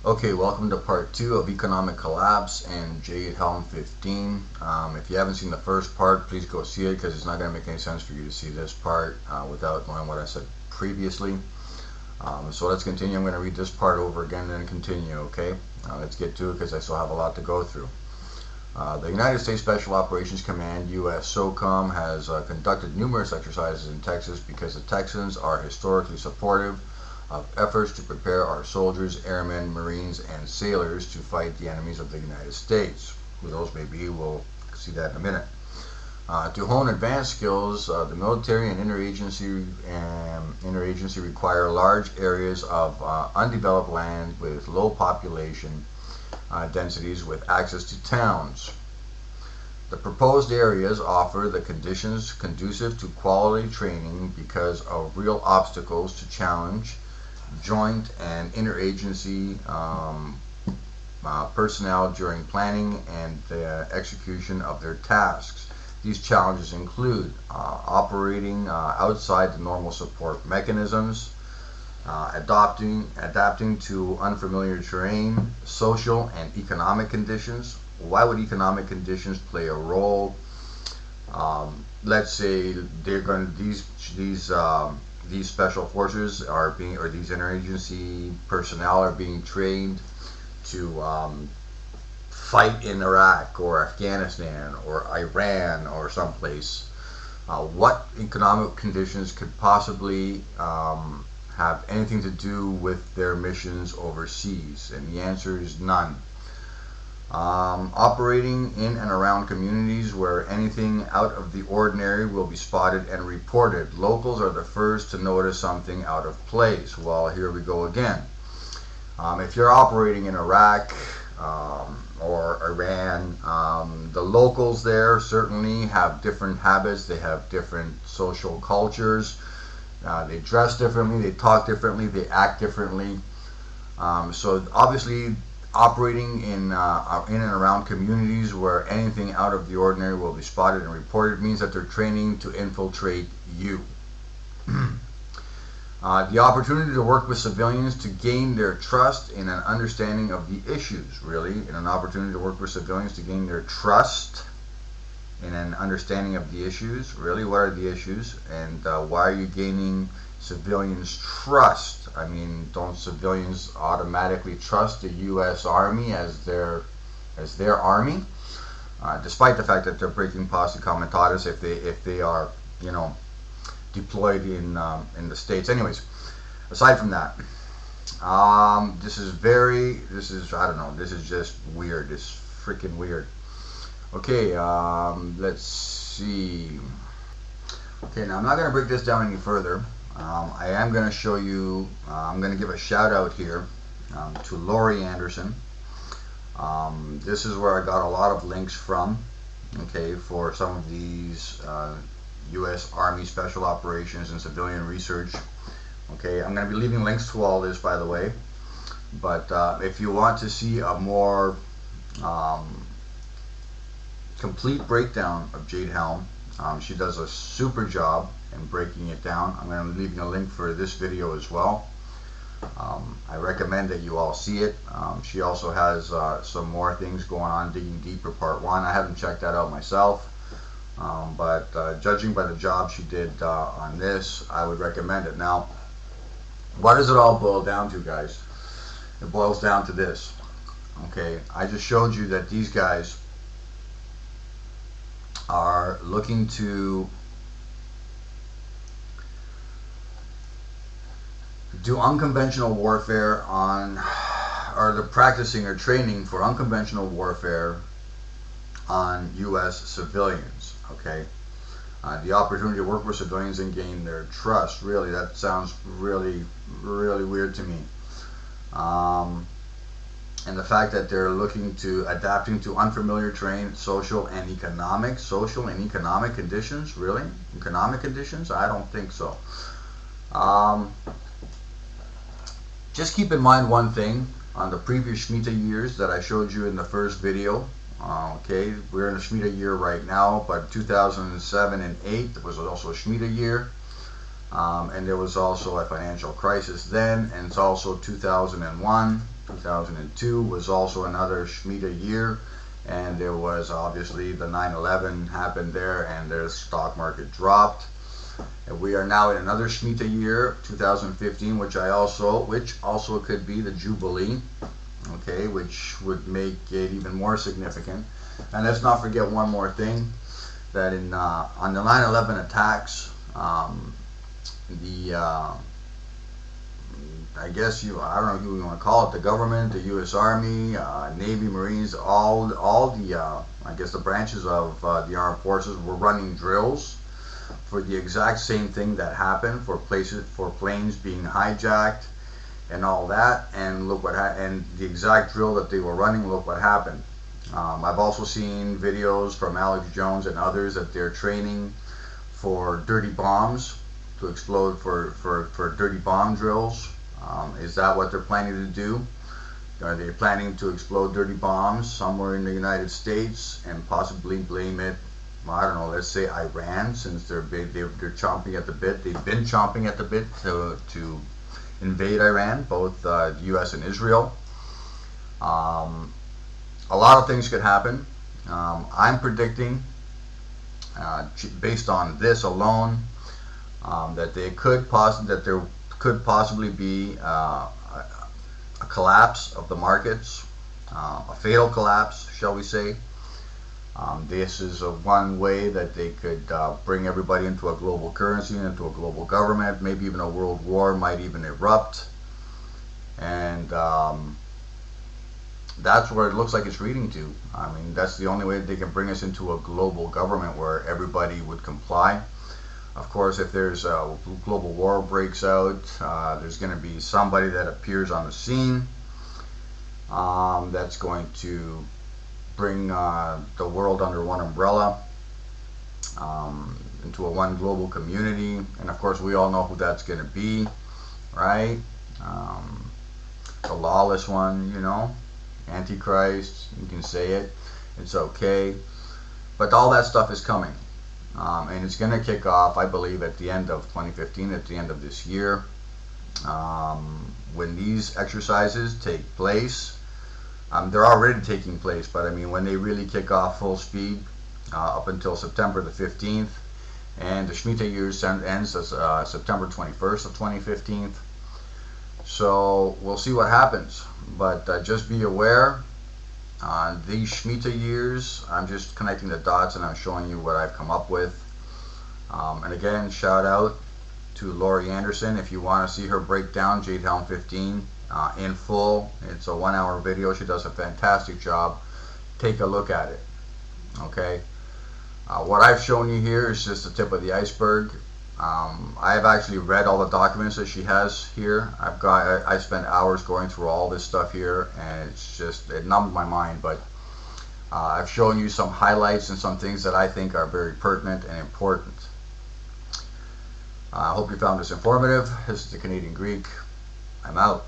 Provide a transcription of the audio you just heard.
Okay, welcome to part 2 of Economic Collapse and Jade Helm 15. If you haven't seen the first part, please go see it because it's not going to make any sense for you to see this part without knowing what I said previously. So let's continue. I'm going to read this part over again and then continue, okay? Let's get to it because I still have a lot to go through. The United States Special Operations Command, U.S. SOCOM, has conducted numerous exercises in Texas because the Texans are historically supportive of efforts to prepare our soldiers, airmen, marines, and sailors to fight the enemies of the United States. Who those may be, we'll see that in a minute. To hone advanced skills, the military and interagency require large areas of undeveloped land with low population densities with access to towns. The proposed areas offer the conditions conducive to quality training because of real obstacles to challenge joint and interagency personnel during planning and the execution of their tasks. These challenges include operating outside the normal support mechanisms, adapting to unfamiliar terrain, social and economic conditions. Why would economic conditions play a role? Let's say they're going to, these special forces are being, or these interagency personnel are being trained to fight in Iraq or Afghanistan or Iran or someplace. What economic conditions could possibly have anything to do with their missions overseas? And the answer is none. Operating in and around communities where anything out of the ordinary will be spotted and reported. Locals are the first to notice something out of place. Well, here we go again. If you're operating in Iraq or Iran, the locals there certainly have different habits, they have different social cultures, they dress differently, they talk differently, they act differently. So obviously, operating in and around communities where anything out of the ordinary will be spotted and reported means that they're training to infiltrate you. The opportunity to work with civilians to gain their trust and an understanding of the issues, really, and an opportunity to work with civilians to gain their trust and an understanding of the issues. Really, what are the issues, and why are you gaining civilians' trust? I mean, don't civilians automatically trust the U.S. Army as their army, despite the fact that they're breaking posse comitatus if they are, you know, deployed in the states. Anyways, aside from that, this is I don't know. This is just weird. It's freaking weird. Okay, let's see. Okay, now I'm not going to break this down any further. I am going to show you, I'm going to give a shout out here to Lori Anderson. This is where I got a lot of links from, okay, for some of these U.S. Army Special Operations and civilian research. Okay, I'm going to be leaving links to all this, by the way. But if you want to see a more complete breakdown of Jade Helm, she does a super job in breaking it down. I'm going to be leaving a link for this video as well. I recommend that you all see it. She also has some more things going on, Digging Deeper Part 1. I haven't checked that out myself. But judging by the job she did on this, I would recommend it. Now, what does it all boil down to, guys? It boils down to this. Okay, I just showed you that these guys are looking to do unconventional warfare on, or they're practicing or training for unconventional warfare on U.S. civilians. Okay, the opportunity to work with civilians and gain their trust. Really, that sounds really weird to me. And the fact that they're looking to adapting to unfamiliar terrain, social and economic conditions. Really, economic conditions? I don't think so. Just keep in mind one thing on the previous Shemitah years that I showed you in the first video. Okay, we're in a Shemitah year right now, but 2007 and 8 was also a Shemitah year. And there was also a financial crisis then, and it's also 2001. 2002 was also another Shemitah year, and there was obviously the 9/11 happened there, and their stock market dropped. And we are now in another Shemitah year, 2015, which also could be the Jubilee, okay, which would make it even more significant. And let's not forget one more thing, that on the 9/11 attacks, I guess I don't know who you want to call it, the government, the U.S. Army, Navy, Marines, all the I guess the branches of the armed forces were running drills for the exact same thing that happened, for planes being hijacked and all that. And look and the exact drill that they were running, look what happened. I've also seen videos from Alex Jones and others that they're training for dirty bombs to explode, for dirty bomb drills. Is that what they're planning to do? Are they planning to explode dirty bombs somewhere in the United States and possibly blame it, I don't know, let's say Iran, since they're chomping at the bit. They've been chomping at the bit to invade Iran, both the U.S. and Israel. A lot of things could happen. I'm predicting, based on this alone, that there could possibly be a collapse of the markets, a fatal collapse, shall we say. This is one way that they could bring everybody into a global currency, into a global government. Maybe even a world war might even erupt. And that's where it looks like it's reading to. I mean, that's the only way they can bring us into a global government where everybody would comply. Of course, if there's a global war breaks out, there's going to be somebody that appears on the scene that's going to bring the world under one umbrella, into a one global community. And of course, we all know who that's going to be, right? The lawless one, you know, Antichrist. You can say it, it's okay. But all that stuff is coming. And it's going to kick off, I believe, at the end of 2015, at the end of this year. When these exercises take place, they're already taking place, but I mean, when they really kick off full speed, up until September the 15th, and the Shemitah year ends September 21st of 2015. So we'll see what happens, but just be aware. These Shemitah years, I'm just connecting the dots and I'm showing you what I've come up with. And again, shout out to Laurie Anderson. If you want to see her break down Jade Helm 15 in full, it's a 1-hour video. She does a fantastic job. Take a look at it. Okay. What I've shown you here is just the tip of the iceberg. I have actually read all the documents that she has here. I spent hours going through all this stuff here, and it numbed my mind. But I've shown you some highlights and some things that I think are very pertinent and important. I hope you found this informative. This is the Canadian Greek. I'm out.